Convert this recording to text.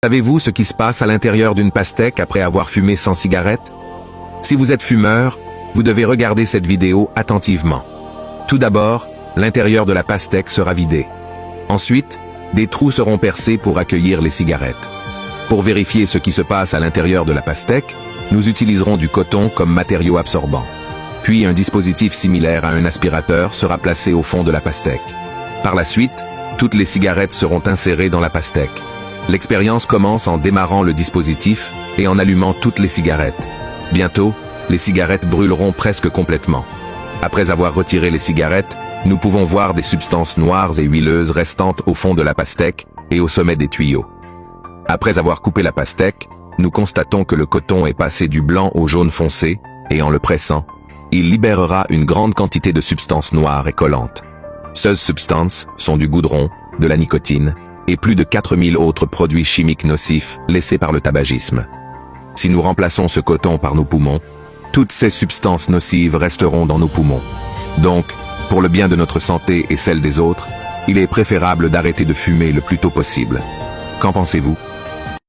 Savez-vous ce qui se passe à l'intérieur d'une pastèque après avoir fumé sans cigarette? Si vous êtes fumeur, vous devez regarder cette vidéo attentivement. Tout d'abord, l'intérieur de la pastèque sera vidé. Ensuite, des trous seront percés pour accueillir les cigarettes. Pour vérifier ce qui se passe à l'intérieur de la pastèque, nous utiliserons du coton comme matériau absorbant. Puis un dispositif similaire à un aspirateur sera placé au fond de la pastèque. Par la suite, toutes les cigarettes seront insérées dans la pastèque. L'expérience commence en démarrant le dispositif et en allumant toutes les cigarettes. Bientôt, les cigarettes brûleront presque complètement. Après avoir retiré les cigarettes, nous pouvons voir des substances noires et huileuses restantes au fond de la pastèque et au sommet des tuyaux. Après avoir coupé la pastèque, nous constatons que le coton est passé du blanc au jaune foncé, et en le pressant, il libérera une grande quantité de substances noires et collantes. Ces substances sont du goudron, de la nicotine, et plus de 4000 autres produits chimiques nocifs laissés par le tabagisme. Si nous remplaçons ce coton par nos poumons, toutes ces substances nocives resteront dans nos poumons. Donc, pour le bien de notre santé et celle des autres, il est préférable d'arrêter de fumer le plus tôt possible. Qu'en pensez-vous ?